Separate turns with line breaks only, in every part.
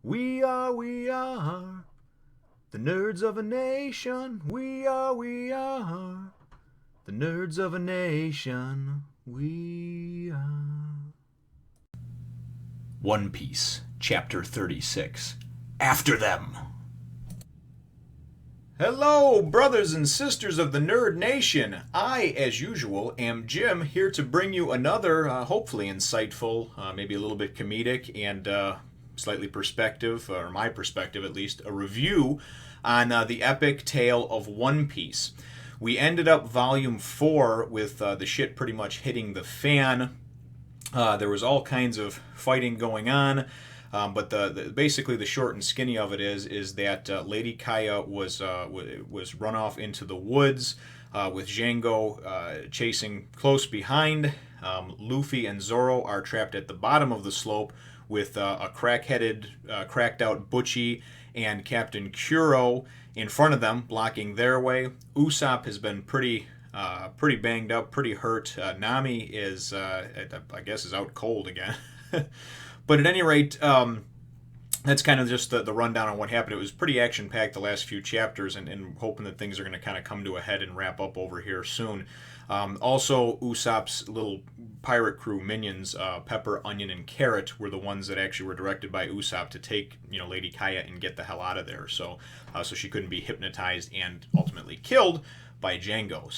We are the nerds of a nation. We are the nerds of a nation. We are. One Piece, Chapter 36. After them! Hello, brothers and sisters of the Nerd Nation. I, as usual, am Jim, here to bring you another, hopefully insightful, maybe a little bit comedic, and slightly perspective, or my perspective at least, a review on the epic tale of One Piece. We ended up Volume 4 with the shit pretty much hitting the fan. There was all kinds of fighting going on. But basically the short and skinny of it is that Lady Kaya was run off into the woods with Django chasing close behind. Luffy and Zoro are trapped at the bottom of the slope with a cracked out Butchie and Captain Kuro in front of them, blocking their way. Usopp has been pretty banged up, pretty hurt. Nami is, I guess, is out cold again. But at any rate, that's kind of just the rundown on what happened. It was pretty action-packed the last few chapters, and hoping that things are going to kind of come to a head and wrap up over here soon. Also, Usopp's little pirate crew minions, Pepper, Onion, and Carrot, were the ones that actually were directed by Usopp to take Lady Kaya and get the hell out of there, so she couldn't be hypnotized and ultimately killed by Django.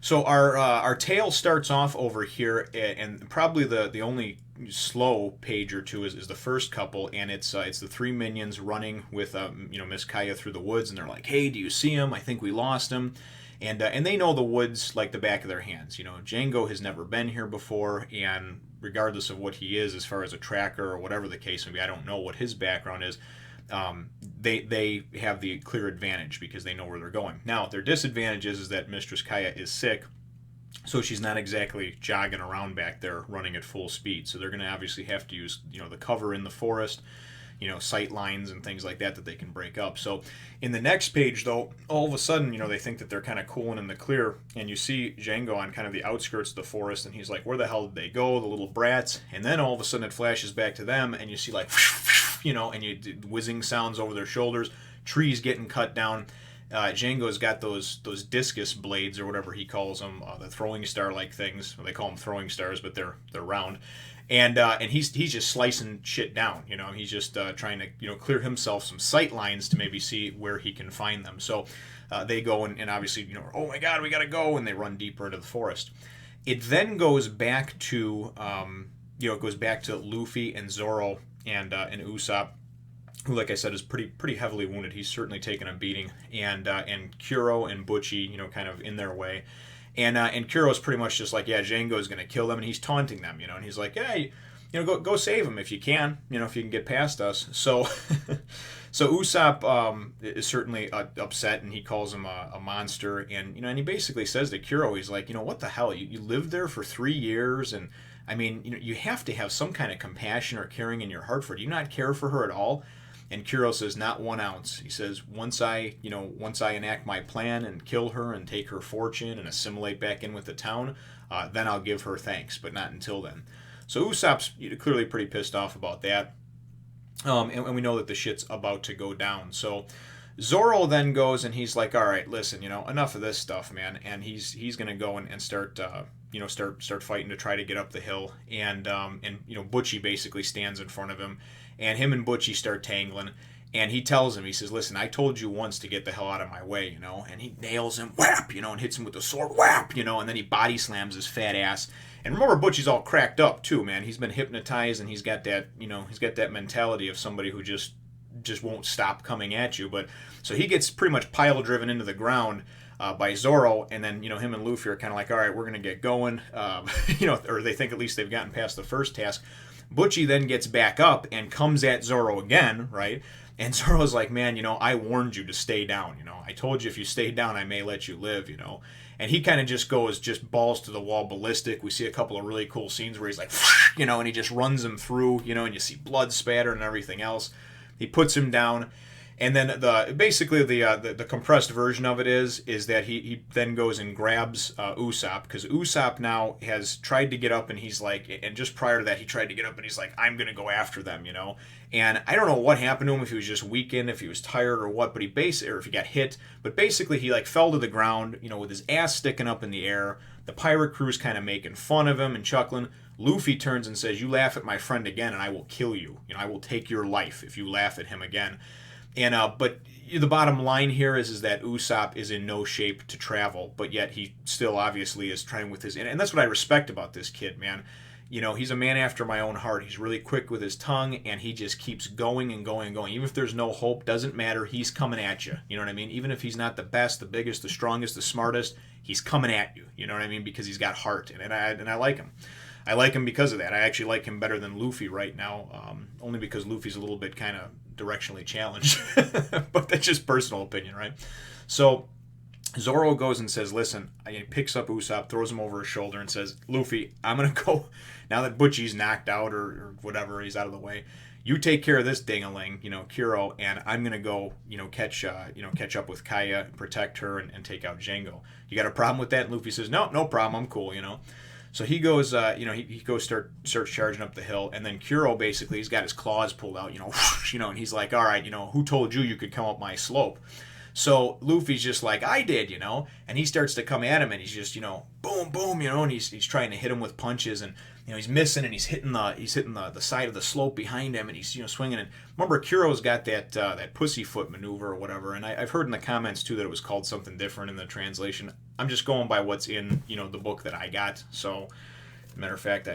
So our tale starts off over here, and probably the only slow page or two is the first couple, and it's the three minions running with Miss Kaya through the woods, and they're like, "Hey, do you see him? I think we lost him." And they know the woods like the back of their hands. Django has never been here before, and regardless of what he is, as far as a tracker or whatever the case may be, I don't know what his background is. They have the clear advantage because they know where they're going. Now, their disadvantage is that Mistress Kaya is sick, so she's not exactly jogging around back there running at full speed. So they're going to obviously have to use the cover in the forest, sight lines and things like that they can break up. So in the next page, though, all of a sudden, they think that they're kind of cooling in the clear, and you see Django on kind of the outskirts of the forest, and he's like, where the hell did they go, the little brats? And then all of a sudden it flashes back to them, and you see like, and whizzing sounds over their shoulders, trees getting cut down. Django's got those discus blades or whatever he calls them, the throwing star like things. Well, they call them throwing stars, but they're round. And he's just slicing shit down. He's just trying to clear himself some sight lines to maybe see where he can find them. So they go and obviously oh my god, we gotta go, and they run deeper into the forest. It then goes back to Luffy and Zoro and Usopp, who, like I said, is pretty heavily wounded. He's certainly taken a beating, and Kuro and Butchie, kind of in their way, and Kuro's pretty much just like, yeah, Django's gonna kill them, and he's taunting them, and he's like, hey, go save him if you can, if you can get past us. So Usopp is certainly upset, and he calls him a monster, and he basically says to Kuro, he's like, what the hell, you lived there for 3 years, and I mean, you have to have some kind of compassion or caring in your heart for her. Do you not care for her at all? And Kuro says, not 1 ounce. He says, once I enact my plan and kill her and take her fortune and assimilate back in with the town, then I'll give her thanks, but not until then. So Usopp's clearly pretty pissed off about that. And we know that the shit's about to go down. So Zoro then goes and he's like, all right, listen, enough of this stuff, man. And he's going to go and start fighting to try to get up the hill. And Butchie basically stands in front of him. And him and Butchie start tangling, and he tells him, he says, listen, I told you once to get the hell out of my way, and he nails him, whap, and hits him with the sword, whap, and then he body slams his fat ass. And remember, Butchie's all cracked up too, man. He's been hypnotized, and he's got that mentality of somebody who just won't stop coming at you. But so he gets pretty much pile driven into the ground by Zoro, and then him and Luffy are kind of like, all right, we're gonna get going, or they think at least they've gotten past the first task. Butchie then gets back up and comes at Zoro again, right? And Zoro's like, man, I warned you to stay down, I told you if you stay down, I may let you live, And he kind of just goes balls to the wall ballistic. We see a couple of really cool scenes where he's like, and he just runs him through, and you see blood spatter and everything else. He puts him down, And then basically the compressed version of it is that he then goes and grabs Usopp, because Usopp now has tried to get up, and he's like, and just prior to that he tried to get up and he's like, I'm gonna go after them, you know. And I don't know what happened to him, if he was just weakened, if he was tired or what, but or if he got hit, but basically he like fell to the ground, you know, with his ass sticking up in the air. The pirate crew's kind of making fun of him and chuckling. Luffy turns and says, "You laugh at my friend again, and I will kill you. You know, I will take your life if you laugh at him again." And but the bottom line here is that Usopp is in no shape to travel, but yet he still obviously is trying with his, and that's what I respect about this kid, man. You know, he's a man after my own heart. He's really quick with his tongue, and he just keeps going and going and going. Even if there's no hope, doesn't matter. He's coming at you. You know what I mean? Even if he's not the best, the biggest, the strongest, the smartest, he's coming at you. You know what I mean? Because he's got heart, and I like him. I like him because of that. I actually like him better than Luffy right now, only because Luffy's a little bit kind of directionally challenged. But that's just personal opinion, right? So Zoro goes and says, listen, he picks up Usopp, throws him over his shoulder, and says, Luffy, I'm going to go, now that Butchie's knocked out or whatever, he's out of the way, you take care of this ding-a-ling, you know, Kuro, and I'm going to go, you know, catch up with Kaya, protect her, and take out Django. You got a problem with that? And Luffy says, no problem, I'm cool, you know. So he goes, he goes starts charging up the hill, and then Kuro basically, he's got his claws pulled out, whoosh, and he's like, all right, who told you could come up my slope? So Luffy's just like, I did, and he starts to come at him, and he's just, boom, boom, and he's trying to hit him with punches, and he's missing, and he's hitting the side of the slope behind him, and he's swinging. And remember, Kuro's got that pussyfoot maneuver or whatever, and I've heard in the comments too that it was called something different in the translation. I'm just going by what's in the book that I got. So, matter of fact,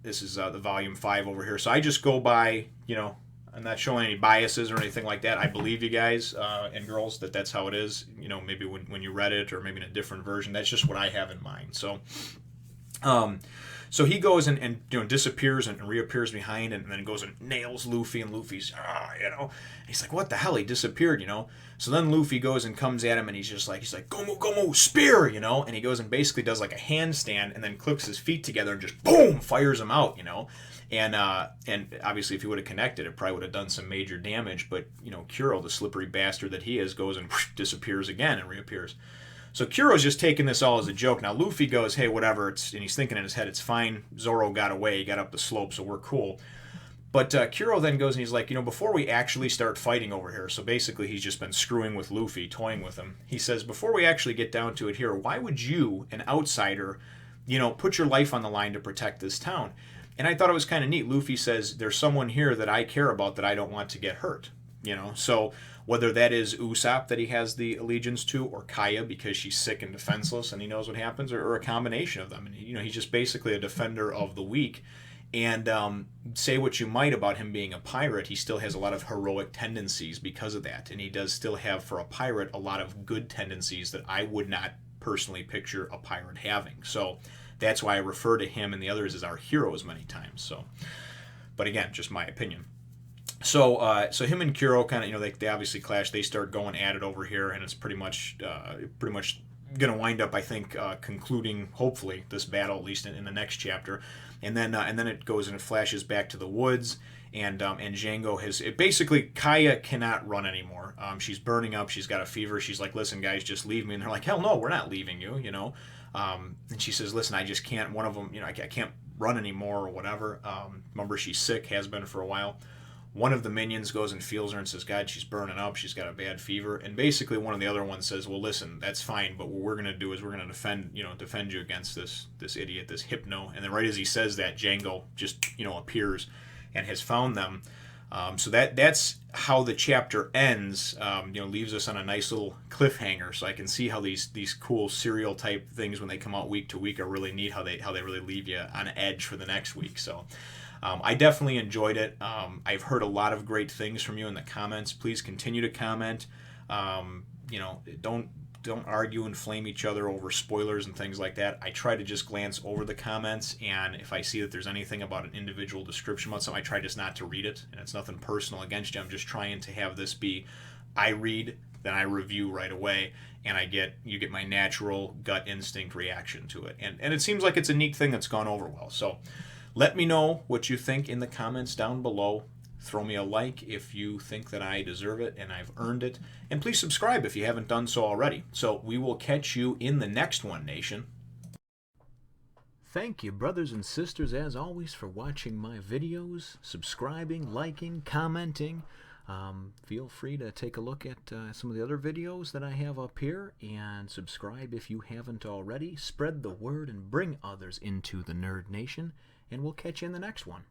this is the volume 5 over here. So I just go by I'm not showing any biases or anything like that. I believe you guys and girls that that's how it is. Maybe when you read it or maybe in a different version. That's just what I have in mind. So, so he goes and disappears and reappears behind and then goes and nails Luffy, and Luffy's he's like, what the hell, he disappeared, So then Luffy goes and comes at him, and he's like Gomu spear, and he goes and basically does like a handstand and then clicks his feet together and just boom, fires him out, And obviously if he would have connected, it probably would have done some major damage, but Kuro, the slippery bastard that he is, goes and disappears again and reappears. So Kuro's just taking this all as a joke. Now Luffy goes, hey, whatever, and he's thinking in his head, it's fine. Zoro got away, he got up the slope, so we're cool. But Kuro then goes and he's like, before we actually start fighting over here, so basically he's just been screwing with Luffy, toying with him. He says, before we actually get down to it here, why would you, an outsider, put your life on the line to protect this town? And I thought it was kind of neat. Luffy says, there's someone here that I care about that I don't want to get hurt. So whether that is Usopp that he has the allegiance to, or Kaya because she's sick and defenseless and he knows what happens, or a combination of them. And he's just basically a defender of the weak. And say what you might about him being a pirate, he still has a lot of heroic tendencies because of that. And he does still have, for a pirate, a lot of good tendencies that I would not personally picture a pirate having. So that's why I refer to him and the others as our heroes many times. So, but again, just my opinion. So him and Kuro kind of, they obviously clash. They start going at it over here, and it's pretty much going to wind up, I think, concluding hopefully this battle, at least in the next chapter. And then it goes and it flashes back to the woods, and Django has it. Basically, Kaya cannot run anymore. She's burning up. She's got a fever. She's like, listen, guys, just leave me. And they're like, hell no, we're not leaving you. And she says, listen, I just can't. One of them, I can't run anymore or whatever. Remember, she's sick, has been for a while. One of the minions goes and feels her and says, God, she's burning up. She's got a bad fever. And basically one of the other ones says, well, listen, that's fine, but what we're going to do is we're going to defend you against this idiot, this hypno. And then right as he says that, Django just, appears and has found them. So that's how the chapter ends, leaves us on a nice little cliffhanger. So I can see how these cool serial type things, when they come out week to week, are really neat, how they really leave you on edge for the next week. So I definitely enjoyed it. I've heard a lot of great things from you in the comments. Please continue to comment. Don't argue and flame each other over spoilers and things like that. I try to just glance over the comments, and if I see that there's anything about an individual description about something, I try just not to read it. And it's nothing personal against you. I'm just trying to have this be, I read, then I review right away, and you get my natural gut instinct reaction to it. And it seems like it's a neat thing that's gone over well. So let me know what you think in the comments down below. Throw me a like if you think that I deserve it and I've earned it. And please subscribe if you haven't done so already. So we will catch you in the next one, Nation. Thank you, brothers and sisters, as always, for watching my videos, subscribing, liking, commenting. Feel free to take a look at some of the other videos that I have up here, and subscribe if you haven't already. Spread the word and bring others into the Nerd Nation, and we'll catch you in the next one.